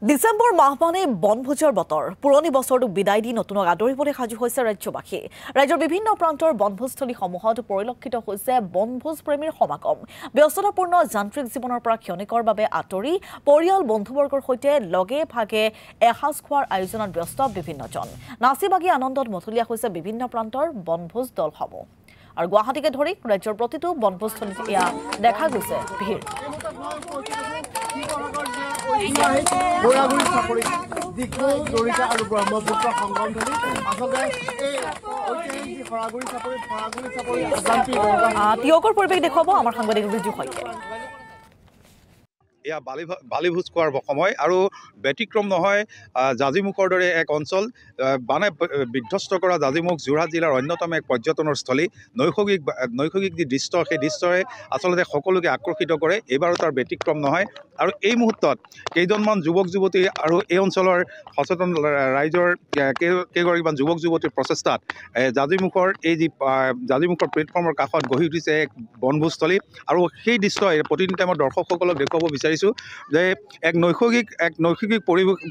ডিসেম্বৰ মাহ মানে বনভোজৰ বতৰ পুৰণি বছৰটোক বিদায় দি নতুনক আদৰিবলৈ সাজু হৈছে ৰাজ্যবাসী ৰাজ্যৰ বিভিন্ন প্ৰান্তৰ বনভোজস্থলীসমূহত পৰিলক্ষিত হৈছে বনভোজ প্ৰেমীৰ সমাগম ব্যস্ততাপূৰ্ণ যান্ত্ৰিক জীৱনৰ পৰা ক্ষণিকৰ বাবে আঁতৰি পৰিয়াল বন্ধুবৰ্গৰ সৈতে লগে ভাগে এসাজ খোৱাৰ আয়োজনত ব্যস্ত বিভিন্নজন নাচি বাগি আনন্দত মতলীয়া হৈছে বিভিন্ন প্ৰান্তৰ বনভোজ দলসমূহ আৰু গুৱাহাটীকে ধৰি ৰাজ্যৰ প্ৰতিটো বনভোজস্থলীত এয়া দেখা গৈছে ভিৰ তিয়কৰ পৰিৱেশ দেখুৱাব আমাৰ সাংবাদিক ৰিজু শইকীয়াই এয়া বালিভোজ খোৱাৰ সময় আৰু ব্যতিক্ৰম নহয় জাজিমুখৰ দৰে এক অঞ্চল মানে বিধ্বস্ত কৰা জাজিমুখ যোৰহাট জিলাৰ অন্যতম এক পৰ্যটনৰ স্থলী নৈসৰ্গিক যি দৃশ্য সেই দৃশ্যই আচলতে সকলোকে আকৰ্ষিত কৰে এইবাৰো তাৰ ব্যতিক্ৰম নহয় আৰু এই মুহূৰ্তত কেইজনমান যুৱক যুৱতী আৰু এই অঞ্চলৰ সচেতন ৰাইজৰ কেইগৰাকীমান যুৱক যুৱতীৰ প্ৰচেষ্টাত জাজিমুখৰ এই যি জাজিমুখৰ প্লেটফৰ্মৰ কাষত গঢ়ি উঠিছে এক বনভোজস্থলী আৰু সেই দৃশ্যই প্ৰতিদিন টাইমত দৰ্শকসকলক দেখুৱাব বিচাৰিছোঁ যে এক নৈসৰ্গিক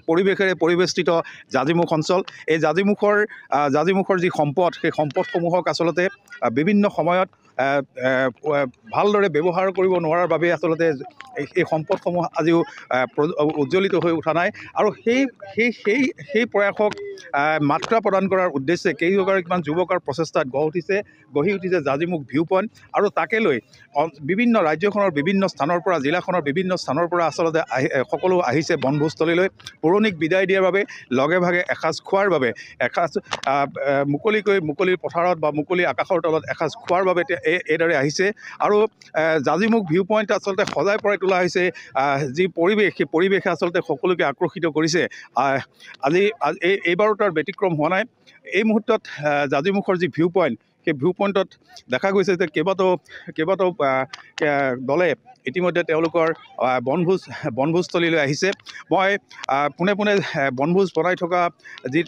পৰিৱেশেৰে পৰিবেষ্টিত জাজিমুখ অঞ্চল এই জাজিমুখৰ যি সম্পদ সেই সম্পদসমূহক আচলতে বিভিন্ন সময়ত ভালদৰে ব্যৱহাৰ কৰিব নোৱাৰাৰ বাবে আচলতে এই সম্পদসমূহ আজিও উজ্জ্বলিত হৈ উঠা নাই আৰু সেই প্ৰয়াসক মাত্ৰা প্ৰদান কৰাৰ উদ্দেশ্যে কেইগৰাকীমান যুৱকৰ প্ৰচেষ্টাত গঢ়ি উঠিছে জাজিমুখ ভিউ পইণ্ট আৰু তাকে লৈ বিভিন্ন ৰাজ্যখনৰ বিভিন্ন স্থানৰ পৰা জিলাখনৰ বিভিন্ন স্থানৰ পৰা আচলতে সকলো আহিছে বনভোজস্থলীলৈ পুৰণিক বিদায় দিয়াৰ বাবে লগে ভাগে এসাজ খোৱাৰ বাবে এসাজ মুকলিৰ পথাৰত বা মুকলি আকাশৰ তলত এসাজ খোৱাৰ বাবে এইদৰে আহিছে আৰু জাজিমুখ ভিউ পইণ্ট আচলতে সজাই পৰাই তোলা হৈছে যি পৰিৱেশ সেই পৰিৱেশে আচলতে সকলোকে আকৰ্ষিত কৰিছে এইবাৰো তাৰ ব্যতিক্ৰম হোৱা নাই এই মুহূৰ্তত জাজিমুখৰ যি ভিউ পইণ্ট সেই ভিউ পইণ্টত দেখা গৈছে যে কেইবাটাও দলে ইতিমধ্যে তেওঁলোকৰ বনভোজস্থলীলৈ আহিছে মই পোনে পোনে বনভোজ বনাই থকা যি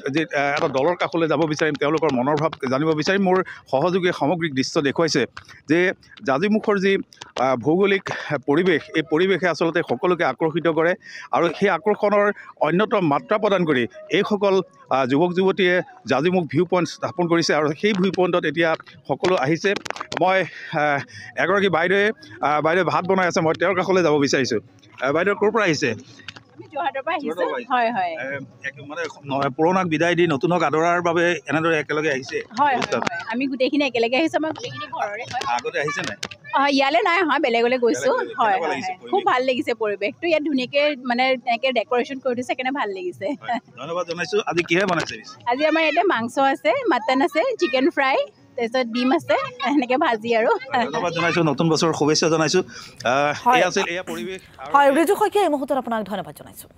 এটা দলৰ কাষলৈ যাব বিচাৰিম তেওঁলোকৰ মনৰ ভাৱ জানিব বিচাৰিম মোৰ সহযোগীয়ে সামগ্ৰিক দৃশ্য দেখুৱাইছে যে জাজিমুখৰ যি ভৌগোলিক পৰিৱেশ এই পৰিৱেশে আচলতে সকলোকে আকৰ্ষিত কৰে আৰু সেই আকৰ্ষণৰ অন্যতম মাত্ৰা প্ৰদান কৰি এইসকল যুৱক যুৱতীয়ে জাজিমুখ ভিউ পইণ্ট স্থাপন কৰিছে আৰু সেই ভিউ পইণ্টত এতিয়া সকলো আহিছে মই এগৰাকী বাইদেৱে ভাত বনাই আছে মই তেওঁৰ কাষলৈ যাব বিচাৰিছোঁ বাইদেউ ক'ৰ পৰা আহিছে মানে পুৰণাক বিদায় দি নতুনক আদৰাৰ বাবে এনেদৰে একেলগে আহিছে আমি গোটেইখিনি একেলগে আহিছোঁ আমাৰ গোটেইখিনি ঘৰৰে আগতে আহিছে নাই ইয়ালৈ নাই অহা বেলেগলৈ গৈছোঁ হয় খুব ভাল লাগিছে পৰিৱেশটো ইয়াত ধুনীয়াকৈ মানে এনেকৈ ডেক'ৰেশ্যন কৰি দিছে সেইকাৰণে ভাল লাগিছে ধন্যবাদ জনাইছোঁ আজি কিহে বনাইছে আজি আমাৰ ইয়াতে মাংস আছে মাটন আছে চিকেন ফ্ৰাই তাৰপিছত ডিম আছে সেনেকৈ ভাজি আৰু ধন্যবাদ জনাইছোঁ নতুন বছৰৰ শুভেচ্ছা জনাইছোঁ এয়া পৰিৱেশ হয় ৰিজু শইকীয়া এই মুহূৰ্তত আপোনাক ধন্যবাদ জনাইছোঁ